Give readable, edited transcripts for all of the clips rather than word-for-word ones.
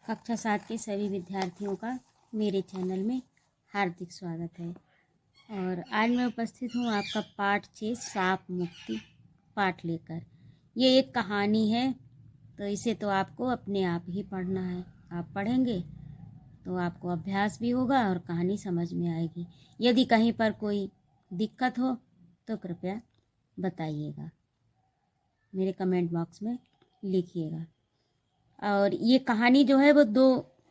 कक्षा 7 के सभी विद्यार्थियों का मेरे चैनल में हार्दिक स्वागत है। और आज मैं उपस्थित हूँ आपका पाठ 6 साप मुक्ति पाठ लेकर। ये एक कहानी है, तो इसे तो आपको अपने आप ही पढ़ना है। आप पढ़ेंगे तो आपको अभ्यास भी होगा और कहानी समझ में आएगी। यदि कहीं पर कोई दिक्कत हो तो कृपया बताइएगा, मेरे कमेंट बॉक्स में लिखिएगा। और ये कहानी जो है वो दो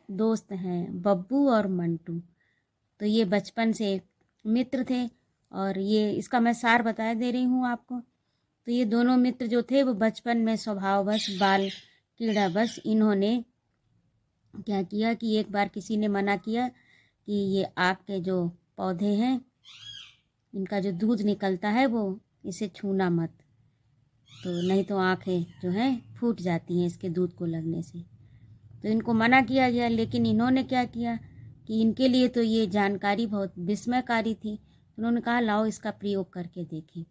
दोस्त हैं, बब्बू और मंटू। तो ये बचपन से मित्र थे और ये इसका मैं सार बता दे रही हूँ आपको। तो ये दोनों मित्र जो थे वो बचपन में स्वभाववश बाल कीड़ावश इन्होंने क्या किया कि एक बार किसी ने मना किया कि ये आक के जो पौधे हैं, इनका जो दूध निकलता है वो इसे छूना मत, तो नहीं तो आँखें जो हैं फूट जाती हैं इसके दूध को लगने से। तो इनको मना किया गया, लेकिन इन्होंने क्या किया कि इनके लिए तो ये जानकारी बहुत विस्मयकारी थी। उन्होंने कहा लाओ इसका प्रयोग करके देखें।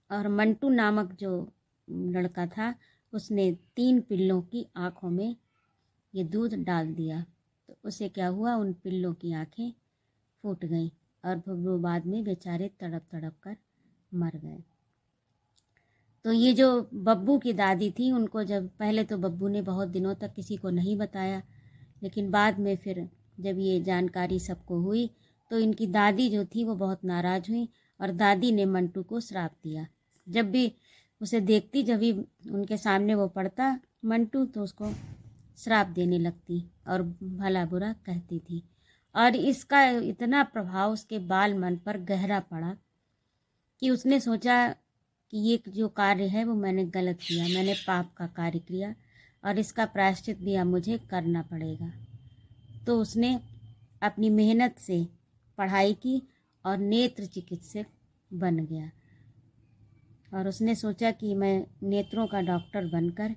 और मंटू नामक जो लड़का था उसने 3 पिल्लों की आँखों में ये दूध डाल दिया। तो उसे क्या हुआ, उन पिल्लों की आँखें फूट गईं और वो बाद में बेचारे तड़प तड़प कर मर गए। तो ये जो बब्बू की दादी थी, उनको जब पहले तो बब्बू ने बहुत दिनों तक किसी को नहीं बताया, लेकिन बाद में फिर जब ये जानकारी सबको हुई तो इनकी दादी जो थी वो बहुत नाराज़ हुई और दादी ने मंटू को श्राप दिया। जब भी उसे देखती, जब भी उनके सामने वो पड़ता मंटू, तो उसको श्राप देने लगती और भला बुरा कहती थी। और इसका इतना प्रभाव उसके बाल मन पर गहरा पड़ा कि उसने सोचा कि ये जो कार्य है वो मैंने गलत किया, मैंने पाप का कार्य किया और इसका प्रायश्चित भी अब मुझे करना पड़ेगा। तो उसने अपनी मेहनत से पढ़ाई की और नेत्र चिकित्सक बन गया। और उसने सोचा कि मैं नेत्रों का डॉक्टर बनकर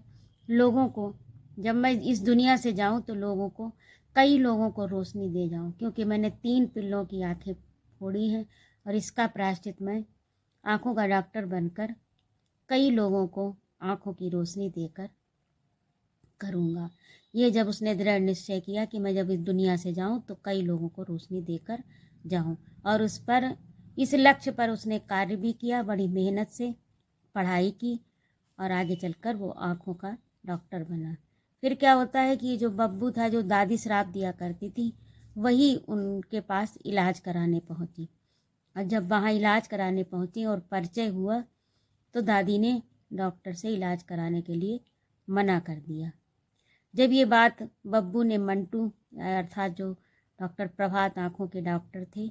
लोगों को, जब मैं इस दुनिया से जाऊं तो लोगों को, कई लोगों को रोशनी दे जाऊं, क्योंकि मैंने 3 पिल्लों की आंखें फोड़ी हैं और इसका प्रायश्चित मैं आँखों का डॉक्टर बनकर कई लोगों को आँखों की रोशनी देकर करूँगा। ये जब उसने दृढ़ निश्चय किया कि मैं जब इस दुनिया से जाऊँ तो कई लोगों को रोशनी देकर जाऊँ, और उस पर, इस लक्ष्य पर उसने कार्य भी किया, बड़ी मेहनत से पढ़ाई की और आगे चलकर वो आँखों का डॉक्टर बना। फिर क्या होता है कि जो बब्बू था, जो दादी श्राप दिया करती थी, वही उनके पास इलाज कराने पहुँची। और जब वहाँ इलाज कराने पहुँची और परिचय हुआ तो दादी ने डॉक्टर से इलाज कराने के लिए मना कर दिया। जब ये बात बब्बू ने मंटू अर्थात जो डॉक्टर प्रभात आँखों के डॉक्टर थे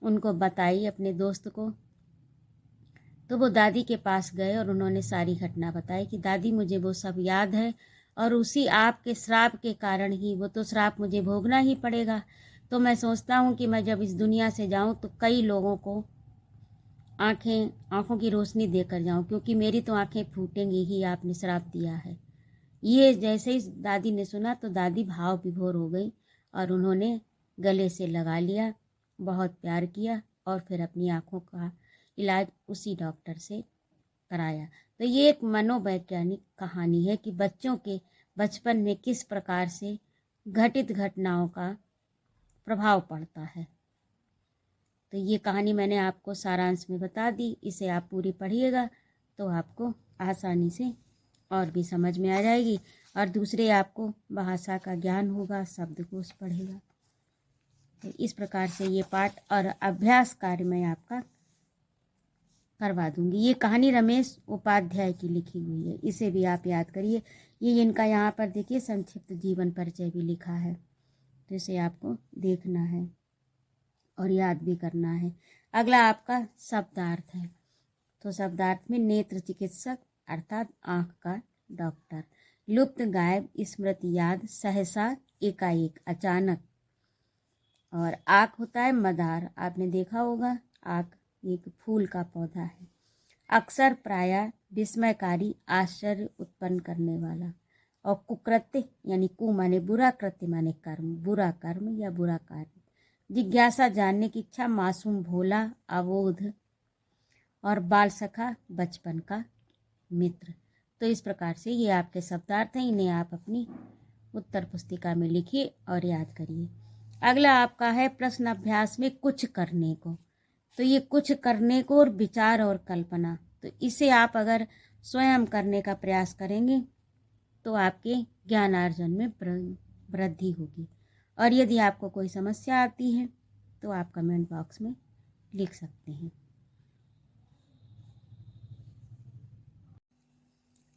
उनको बताई, अपने दोस्त को, तो वो दादी के पास गए और उन्होंने सारी घटना बताई कि दादी मुझे वो सब याद है और उसी आपके श्राप के कारण ही, वो तो श्राप मुझे भोगना ही पड़ेगा। तो मैं सोचता हूँ कि मैं जब इस दुनिया से जाऊँ तो कई लोगों को आँखों की रोशनी देकर जाऊं, क्योंकि मेरी तो आँखें फूटेंगी ही, आपने श्राप दिया है। ये जैसे ही दादी ने सुना तो दादी भाव विभोर हो गई और उन्होंने गले से लगा लिया, बहुत प्यार किया और फिर अपनी आँखों का इलाज उसी डॉक्टर से कराया। तो ये एक मनोवैज्ञानिक कहानी है कि बच्चों के बचपन में किस प्रकार से घटित घटनाओं का प्रभाव पड़ता है। तो ये कहानी मैंने आपको सारांश में बता दी, इसे आप पूरी पढ़िएगा तो आपको आसानी से और भी समझ में आ जाएगी और दूसरे आपको भाषा का ज्ञान होगा, शब्दकोश पढ़ेगा। तो इस प्रकार से ये पाठ और अभ्यास कार्य मैं आपका करवा दूंगी। ये कहानी रमेश उपाध्याय की लिखी हुई है, इसे भी आप याद करिए। ये इनका यहाँ पर देखिए संक्षिप्त जीवन परिचय भी लिखा है, तो इसे आपको देखना है और याद भी करना है। अगला आपका शब्दार्थ है। तो शब्दार्थ में नेत्र चिकित्सक अर्थात आँख का डॉक्टर, लुप्त गायब स्मृति याद सहसा एकाएक अचानक। और आँख होता है मदार, आपने देखा होगा, आँख एक फूल का पौधा है। अक्सर प्रायः विस्मयकारी आश्चर्य उत्पन्न करने वाला। और कुकृत्य यानी कु माने बुरा, कृत्य माने कर्म, बुरा कर्म या बुरा कार्य। जिज्ञासा जानने की इच्छा, मासूम भोला अबोध। और बाल सखा बचपन का मित्र। तो इस प्रकार से ये आपके शब्दार्थ हैं, इन्हें आप अपनी उत्तर पुस्तिका में लिखिए और याद करिए। अगला आपका है प्रश्न अभ्यास में कुछ करने को। तो ये कुछ करने को और विचार और कल्पना, तो इसे आप अगर स्वयं करने का प्रयास करेंगे तो आपके ज्ञानार्जन में वृद्धि होगी। और यदि आपको कोई समस्या आती है तो आप कमेंट बॉक्स में लिख सकते हैं।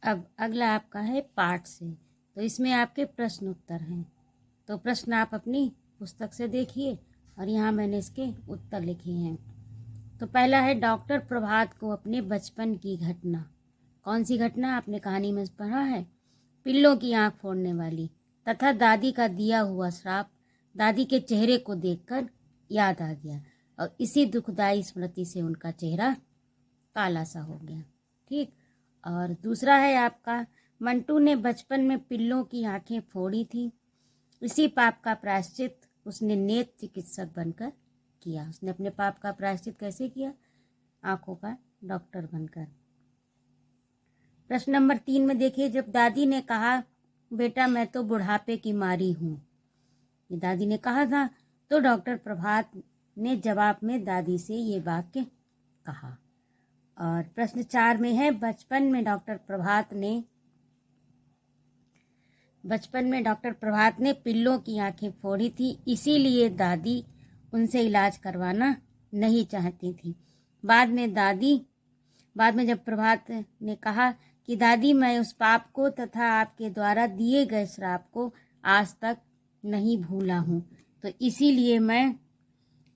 अब अगला आपका है पाठ से, तो इसमें आपके प्रश्न उत्तर हैं। तो प्रश्न आप अपनी पुस्तक से देखिए और यहाँ मैंने इसके उत्तर लिखे हैं। तो पहला है डॉक्टर प्रभात को अपने बचपन की घटना। कौन सी घटना आपने कहानी में पढ़ा है? पिल्लों की आंख फोड़ने वाली तथा दादी का दिया हुआ श्राप दादी के चेहरे को देखकर याद आ गया और इसी दुखदाई स्मृति से उनका चेहरा काला सा हो गया। ठीक। और दूसरा है आपका मंटू ने बचपन में पिल्लों की आंखें फोड़ी थी, इसी पाप का प्रायश्चित उसने नेत्र चिकित्सक बनकर किया। उसने अपने पाप का प्रायश्चित कैसे किया? आंखों का डॉक्टर बनकर। प्रश्न नंबर 3 में देखिए, जब दादी ने कहा बेटा मैं तो बुढ़ापे की मारी हूँ, ये दादी ने कहा था, तो डॉक्टर प्रभात ने जवाब में दादी से ये वाक्य कहा। और प्रश्न 4 में है बचपन में डॉक्टर प्रभात ने पिल्लों की आंखें फोड़ी थी, इसीलिए दादी उनसे इलाज करवाना नहीं चाहती थी। बाद में जब प्रभात ने कहा कि दादी मैं उस पाप को तथा आपके द्वारा दिए गए श्राप को आज तक नहीं भूला हूँ, तो इसीलिए मैं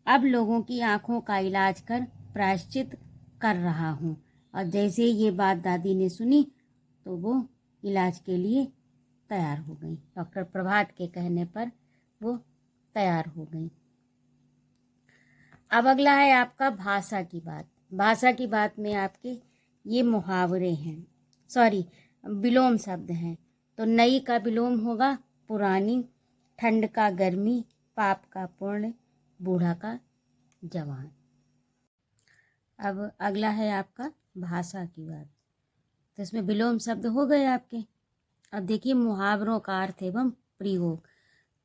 अब लोगों की आंखों का इलाज कर प्रायश्चित कर रहा हूँ। और जैसे ये बात दादी ने सुनी तो वो इलाज के लिए तैयार हो गई। डॉक्टर प्रभात के कहने पर वो तैयार हो गई। अब अगला है आपका भाषा की बात। भाषा की बात में आपके ये मुहावरे हैं, विलोम शब्द हैं। तो नई का विलोम होगा पुरानी, ठंड का गर्मी, पाप का पुण्य, बूढ़ा का जवान। अब अगला है आपका भाषा की बात। तो इसमें विलोम शब्द हो गए आपके। अब देखिए मुहावरों का अर्थ एवं प्रयोग।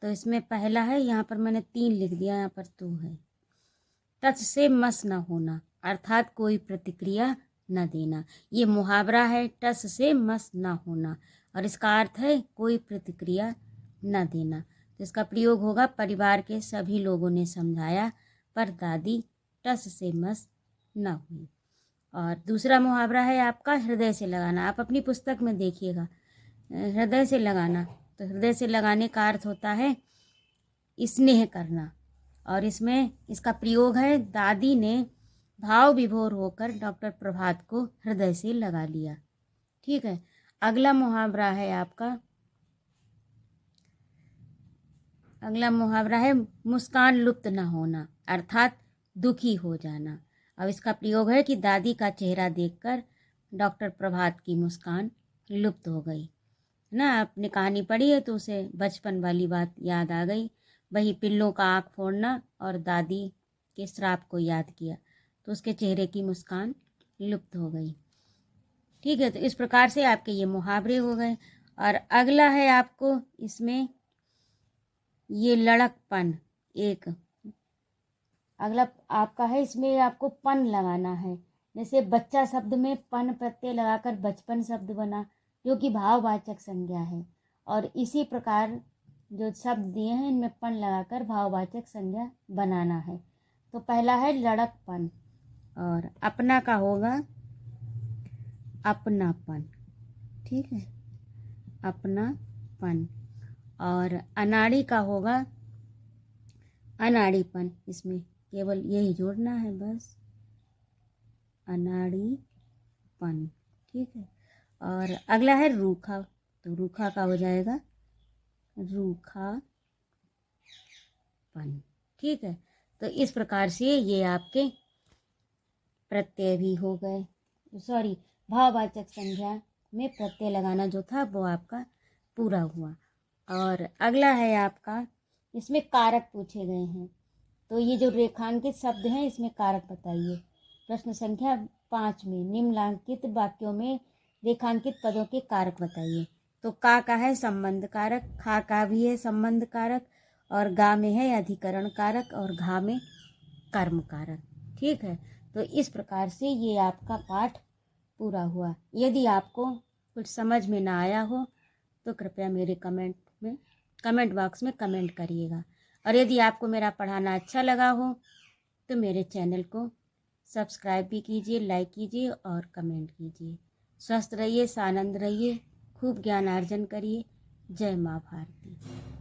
तो इसमें पहला है, यहाँ पर मैंने 3 लिख दिया, यहाँ पर 2 है। टच से मस न होना, अर्थात कोई प्रतिक्रिया न देना। ये मुहावरा है, टच से मस न होना, और इसका अर्थ है कोई प्रतिक्रिया न देना। तो इसका प्रयोग होगा परिवार के सभी लोगों ने समझाया पर दादी टस से मस न हुई। और दूसरा मुहावरा है आपका हृदय से लगाना। आप अपनी पुस्तक में देखिएगा, हृदय से लगाना। तो हृदय से लगाने का अर्थ होता है स्नेह करना, और इसमें इसका प्रयोग है दादी ने भाव विभोर होकर डॉक्टर प्रभात को हृदय से लगा लिया। ठीक है। अगला मुहावरा है मुस्कान लुप्त न होना, अर्थात दुखी हो जाना। अब इसका प्रयोग है कि दादी का चेहरा देखकर डॉक्टर प्रभात की मुस्कान लुप्त हो गई ना। आपने कहानी पढ़ी है तो उसे बचपन वाली बात याद आ गई, वही पिल्लों का आँख फोड़ना और दादी के श्राप को याद किया तो उसके चेहरे की मुस्कान लुप्त हो गई। ठीक है। तो इस प्रकार से आपके ये मुहावरे हो गए। और अगला है आपको इसमें ये लड़कपन। अगला आपका है, इसमें आपको पन लगाना है। जैसे बच्चा शब्द में पन प्रत्यय लगाकर बचपन शब्द बना, जो कि भाववाचक संज्ञा है। और इसी प्रकार जो शब्द दिए हैं इनमें पन लगाकर भाववाचक संज्ञा बनाना है। तो पहला है लड़कपन, और अपना का होगा अपनापन। ठीक है, अपनापन। और अनाड़ी का होगा अनाड़ीपन। इसमें केवल यही जोड़ना है बस, अनाड़ीपन। ठीक है। और अगला है रूखा। तो रूखा का हो जाएगा रूखापन। ठीक है। तो इस प्रकार से ये आपके प्रत्यय भी हो गए, भाववाचक संज्ञा में प्रत्यय लगाना जो था वो आपका पूरा हुआ। और अगला है आपका, इसमें कारक पूछे गए हैं। तो ये जो रेखांकित शब्द हैं इसमें कारक बताइए। प्रश्न संख्या 5 में निम्नलिखित वाक्यों में रेखांकित पदों के कारक बताइए। तो का है संबंध कारक, का भी है संबंध कारक, और गा में है अधिकरण कारक, और घा में कर्म कारक। ठीक है, तो इस प्रकार से ये आपका पाठ पूरा हुआ। यदि आपको कुछ समझ में ना आया हो तो कृपया मेरे कमेंट बॉक्स में कमेंट करिएगा। और यदि आपको मेरा पढ़ाना अच्छा लगा हो तो मेरे चैनल को सब्सक्राइब भी कीजिए, लाइक कीजिए और कमेंट कीजिए। स्वस्थ रहिए, सानंद रहिए, खूब ज्ञान अर्जन करिए। जय माँ भारती।